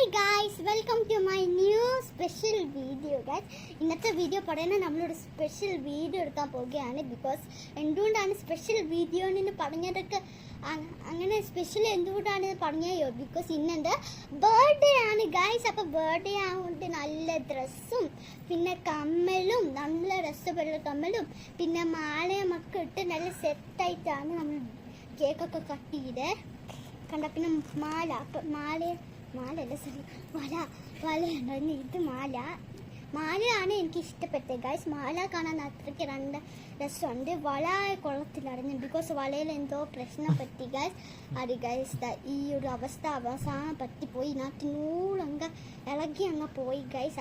Hi guys, welcome to my new special video guys. ഇന്നത്തെ video പറയുന്നത് നമ്മളൊരു special video എടുക്കാൻ പോവുകയാണ്. ബിക്കോസ് എന്തുകൊണ്ടാണ് സ്പെഷ്യൽ വീഡിയോ എന്ന് പറഞ്ഞതൊക്കെ അങ്ങനെ സ്പെഷ്യൽ എന്തുകൊണ്ടാണ് പറഞ്ഞോ, ബിക്കോസ് ഇന്നെൻ്റെ ബർത്ത്ഡേ ആണ് ഗായ്സ്. അപ്പോൾ ബർത്ത്ഡേ ആയതുകൊണ്ട് നല്ല ഡ്രസ്സും പിന്നെ കമ്മലും, നല്ല രസമുള്ള കമ്മലും പിന്നെ മാലയുമൊക്കെ ഇട്ട് നല്ല സെറ്റായിട്ടാണ് നമ്മൾ കേക്കൊക്കെ കട്ട് ചെയ്ത് കണ്ട. പിന്നെ മാല, അപ്പം മാലയല്ല സോറി, വളയുണ്ടായിരുന്നു. ഇത് മാലയാണ് എനിക്ക് ഇഷ്ടപ്പെട്ടത് ഗൈസ്. മാല കാണാൻ അത്രയ്ക്ക് രണ്ട് രസമുണ്ട്. വള കൊള്ളത്തിലറിഞ്ഞു, ബിക്കോസ് വളയിൽ എന്തോ പ്രശ്നം പറ്റി ഗൈസ്. അത് ഗൈസ് ഈ ഒരു അവസാനം പറ്റിപ്പോയി. ഇതിനകത്ത് നൂലങ്ങ് ഇളകി അങ്ങ് പോയി ഗൈസ്.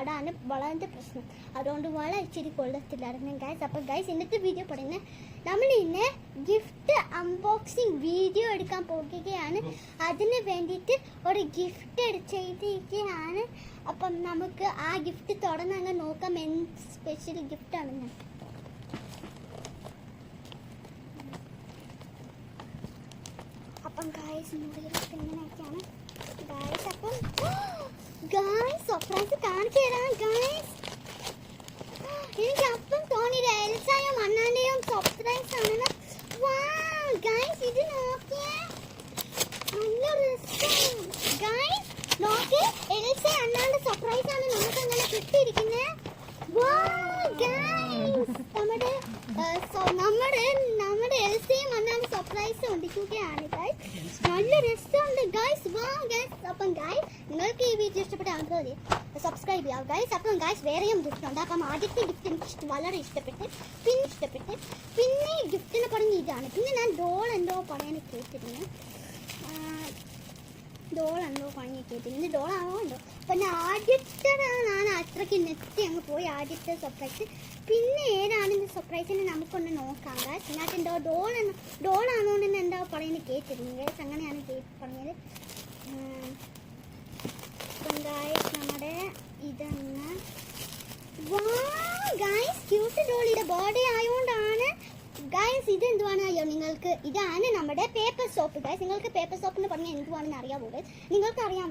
അതാണ് വളൻ്റെ പ്രശ്നം. അതുകൊണ്ട് വള ഇച്ചിരി കൊള്ളത്തിലറിഞ്ഞു ഗൈസ്. അപ്പോൾ ഗൈസ് ഇന്നത്തെ വീഡിയോ പറയുന്നത് നമ്മൾ ഇന്ന് ഗിഫ്റ്റ് അൺബോക്സിങ് വീഡിയോ എടുക്കാൻ പോകുകയാണ്. അതിന് വേണ്ടിയിട്ട് ഒരു ഗിഫ്റ്റ് ചെയ്തിരിക്കുകയാണ്. അപ്പം നമുക്ക് ആ ഗിഫ്റ്റ് തുറന്ന് അങ്ങ് നോക്കാം എന്ത് സ്പെഷ്യൽ ഗിഫ്റ്റാണെന്ന്. അപ്പം ഗായ്സ് ഇങ്ങനെയൊക്കെയാണ് ഗായ്സ്. അപ്പം ഗായ്സ് സർപ്രൈസ് കാണിച്ചു തരാം ഗായ്സ്. എനിക്ക് അപ്പം തോന്നിയത് എൽസയും അണ്ണാൻ്റെയും സർപ്രൈസ് ആണെന്ന്. വാവ് ഗായ്സ്, ഇത് നോക്കിയേ, നല്ല രസം ഗായ്സ്. നോക്കി, എൽസ അണ്ണാന്റെ സർപ്രൈസ് ആണ് നമുക്ക് അങ്ങനെ കിട്ടിയിരിക്കുന്നത്. നമ്മുടെ എൽസയും അണ്ണാന്റെ സർപ്രൈസ് കൊണ്ടിരിക്കുകയാണ് ഗായ്സ്. നല്ല രസമുണ്ട് ഗായ്സ്. വാ ഗായ്സ്. അപ്പം ഗായ്സ് നിങ്ങൾക്ക് ഈ വീഡിയോ ഇഷ്ടപ്പെട്ടാൽ സബ്സ്ക്രൈബ് ചെയ്യാം ഗായ്സ്. അപ്പം ഗായ്സ് വേറെയും ഗിഫ്റ്റ് ഉണ്ട്. അപ്പം ആദ്യത്തെ ഗിഫ്റ്റ് എനിക്ക് വളരെ ഇഷ്ടപ്പെട്ട് പിന്നെ ഗിഫ്റ്റിനെ പറഞ്ഞ് ഇതാണ്. പിന്നെ ഞാൻ ഡോൾ എന്തോ പറയാൻ കേട്ടിരുന്നു. ഡോളാണോ പണി കേട്ടിരുന്നത്, ഡോളാണോ ഉണ്ടോ. പിന്നെ ആദ്യത്തെ ഞാൻ അത്രയ്ക്ക് നെറ്റി അങ്ങ് പോയി ആദ്യത്തെ സർപ്രൈസ്. പിന്നെ ഏതാണ് സർപ്രൈസിന് നമുക്കൊന്ന് നോക്കാം ഗായ്സ്. ഇതിനകത്ത് എന്തോ ഡോളാണോ എന്ന് എന്താ പറയുന്നത് കേട്ടിരുന്നു ഗായ്സ്. അങ്ങനെയാണ് പറഞ്ഞത്. അപ്പം ഗായ്സ് നമ്മുടെ ഇതങ്ങ് ഗായ്സ് ക്യൂട്ട് ഡോൾ. ഇത് ബർത്ത്ഡേ ആയതുകൊണ്ടാണ് ഗായ്സ്. ഇത് എന്തുവാണ് അറിയോ നിങ്ങൾക്ക്? ഇതാണ് നമ്മുടെ പേപ്പർ സോപ്പ് ഗായ്സ്. നിങ്ങൾക്ക് പേപ്പർ സോപ്പ് എന്ന് പറഞ്ഞാൽ എന്തുവാണെന്ന് അറിയാവോ ഗായ്സ്? നിങ്ങൾക്കറിയാം.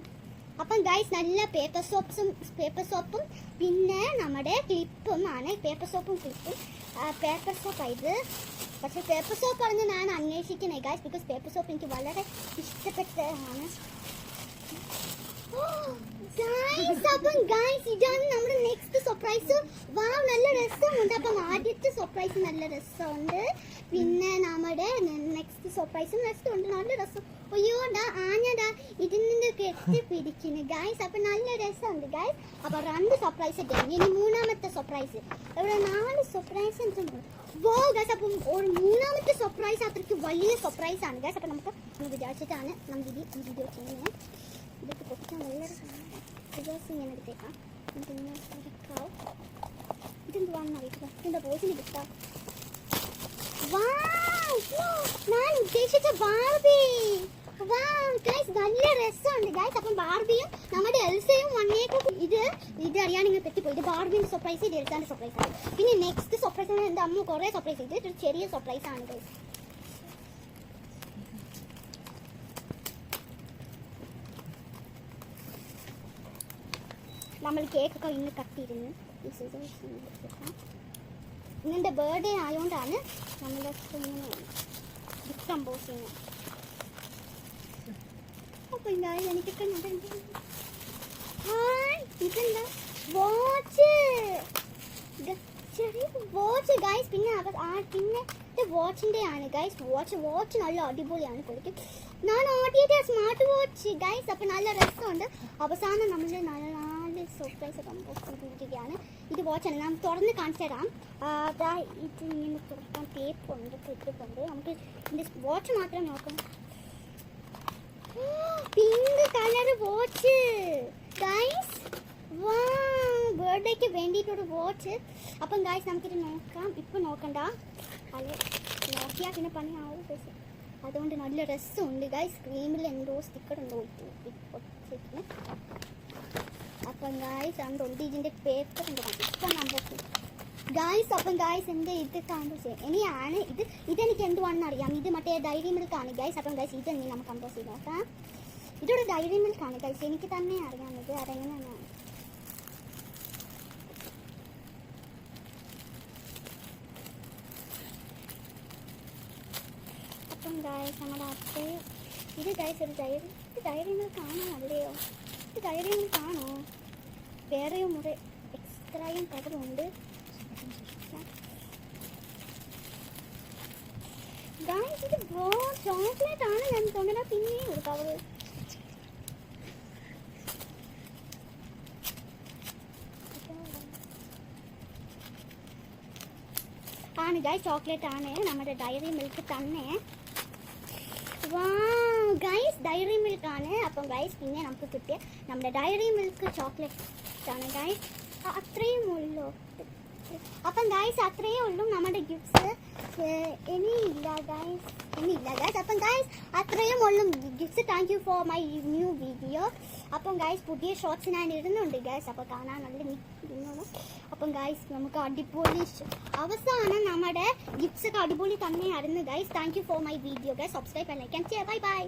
അപ്പം ഗായ്സ് നല്ല പേപ്പർ സോപ്പും പിന്നെ നമ്മുടെ ക്ലിപ്പും ആണ്. പേപ്പർ സോപ്പും ക്ലിപ്പും. പേപ്പർ സോപ്പ് ഇത്. പക്ഷെ പേപ്പർ സോപ്പ് പറഞ്ഞ് ഞാൻ അന്വേഷിക്കണേ ഗായ്സ്, ബിക്കോസ് പേപ്പർ സോപ്പ് എനിക്ക് വളരെ ഇഷ്ടപ്പെട്ടതാണ് ഗായ്സ്. അപ്പം ഗായ്സ് ഇതാണ് നമ്മുടെ നെക്സ്റ്റ് സർപ്രൈസ്. വാവ്, നല്ല രസമുണ്ട്. അപ്പം ആദ്യത്തെ സർപ്രൈസ് നല്ല രസമുണ്ട്. പിന്നെ നമ്മുടെ നെക്സ്റ്റ് സർപ്രൈസും രസമുണ്ട്, നല്ല രസം. അയ്യോടാ ആഞ്ഞടാ ഇതിൻ്റെ കെട്ടി പിടിക്കുന്നു ഗായ്സ്. അപ്പം നല്ല രസമുണ്ട് ഗായ്സ്. അപ്പം 2 സർപ്രൈസ് കഴിഞ്ഞു. ഇനി മൂന്നാമത്തെ സർപ്രൈസ്. ഇവിടെ 4 സർപ്രൈസ് എന്തുണ്ട്. വോ ഗായ്സ്. അപ്പം ഒരു മൂന്നാമത്തെ സർപ്രൈസ് അത്രയ്ക്ക് വലിയ സർപ്രൈസ് ആണ് ഗായ്സ്. അപ്പം നമുക്ക് വിചാരിച്ചിട്ടാണ് നമ്മൾ ഈ വീഡിയോ ചെയ്യുന്നത്. ഇതൊക്കെ പൊട്ടിക്കാൻ നല്ല ഇങ്ങനെ എടുത്തേക്കാം. ഇതെന്തുവാണെന്ന് അറിയിക്കുക. ഇതിൻ്റെ ബോസിന് കിട്ടാം. ഞാൻ ഉദ്ദേശിച്ച ബാർബി. നല്ല രസമുണ്ട് ഗായ്സ്. അപ്പം ബാർബിയും നമ്മുടെ എൽസയും വന്നേക്കും. ഇത് അറിയാൻ നിങ്ങൾ തെറ്റിപ്പോയി. ഇത് ബാർബിന്റെ സർപ്രൈസ്, ഇത് എൽസാന്റെ സർപ്രൈസ് ആണ്. പിന്നെ നെക്സ്റ്റ് സർപ്രൈസ് ആണ് എൻ്റെ അമ്മ കുറേ സർപ്രൈസ് ചെയ്ത് ഒരു ചെറിയ സർപ്രൈസ് ആണ് ഗായ്സ്. നമ്മൾ കേക്കൊക്കെ ഇന്ന് കട്ടിയിരുന്നു. ഇന്നെൻ്റെ ബർത്ത്ഡേ ആയതുകൊണ്ടാണ് നമ്മൾ ഗിഫ്റ്റ് അൺബോക്സ് ചെയ്യുന്നത്. അപ്പോൾ എന്തായാലും എനിക്കൊക്കെ ഇതെന്താ വാച്ച്, ചെറിയ വാച്ച് ഗായ്സ്. പിന്നെ ഇത് വാച്ചിൻ്റെ ആണ് ഗായ്സ്. വാച്ച് നല്ല അടിപൊളിയാണ് പൊളിക്കും. ഞാൻ ആദ്യത്തെ സ്മാർട്ട് വാച്ച് ഗായ്സ്. അപ്പം നല്ല രസമുണ്ട്. അവസാനം നമ്മൾ നല്ല സർപ്രൈസ് അൺബോക്സ് ചെയ്തിരിക്കുകയാണ്. ഇത് വാച്ചാണ്. ഞാൻ തുറന്ന് കാണിച്ചു തരാം. ഇത് ഇങ്ങനെ തുറക്കാൻ ടേപ്പുണ്ട്, ഇട്ടിട്ടുണ്ട്. നമുക്ക് ഇതിൻ്റെ വാച്ച് മാത്രം നോക്കാം. Pink colour watch guys. ബർത്ത്ഡേക്ക് വേണ്ടിയിട്ടൊരു വാച്ച്. അപ്പം ഗായ്സ് നമുക്കിത് നോക്കാം. ഇപ്പം നോക്കണ്ട, അത് നോക്കിയാൽ പിന്നെ പണിയാവും. അതുകൊണ്ട് നല്ല രസമുണ്ട് ഗായ്സ്. സ്ക്രീനിൽ എന്തോ സ്റ്റിക്കർ ഉണ്ടോ പൊട്ടിച്ചിരിക്കുന്നത്. അപ്പം ഗായ്സ് അതുകൊണ്ട് ഇതിൻ്റെ പേപ്പർ ഉണ്ട്. ഇപ്പം നമുക്ക് ഗായ്സ്. അപ്പം ഗായ്സ് എൻ്റെ ഇത് കമ്പോസ് ചെയ്യാം. ഇനിയാണ് ഇതെനിക്ക് എന്തുവാണെന്ന് അറിയാം. ഇത് മറ്റേ ഡയറി മിൽക്കാണ് ഗായ്സ്. അപ്പം ഗായ്സ് ഇതെന്നെ നമുക്ക് കമ്പോസ് ചെയ്ത് നോക്കാം. ഇതൊരു ഡയറി മിൽക്കാണ് ഗൈസ്. എനിക്ക് തന്നെ അറിയാം ഇത് അറിയുന്നതാണ്. അപ്പം ഗൈസ് നമ്മുടെ അത്രയും ഇത് ഗൈസ് ഒരു ഡയറി മിൽക്കാണോ അല്ലയോ? ഇത് ഡയറി മിൽക്കാണോ? വേറെയും മുറി എക്സ്ട്രായും കവറുണ്ട് ഗൈസ്. ഇത് ചോക്ലേറ്റ് ആണ് ഞാൻ തോന്നുന്നത്. പിന്നെയും ഒരു കവറ് ആണ് ഗൈസ്. ചോക്ലേറ്റ് ആണ് നമ്മുടെ ഡയറി മിൽക്ക് തന്നെ. ഗൈസ് ഡയറി മിൽക്ക് ആണ്. അപ്പം ഗൈസ് പിന്നെ നമുക്ക് കിട്ടിയ നമ്മുടെ ഡയറി മിൽക്ക് ചോക്ലേറ്റ് ആണ് ഗൈസ്. അത്രയും ഉള്ളൂ. അപ്പം ഗൈസ് അത്രയേ ഉള്ളൂ നമ്മുടെ ഗിഫ്റ്റ്സ്. ഇനിയില്ല ഗൈസ്. അപ്പം ഗൈസ് അത്രയും ഉള്ളൂ gifts. Thank you for my new video. അപ്പം ഗൈസ് പുതിയ ഷോർട്സ് ഞാൻ ഇടുന്നുണ്ട് ഗൈസ്. അപ്പോൾ കാണാൻ നല്ല നിന്നോളൂ. അപ്പം ഗൈസ് നമുക്ക് അടിപൊളി അവസാനം നമ്മുടെ ഗിഫ്റ്റ്സ് ഒക്കെ അടിപൊളി തന്നെയായിരുന്നു guys. Thank you for my video guys. Subscribe and like and share. Bye bye.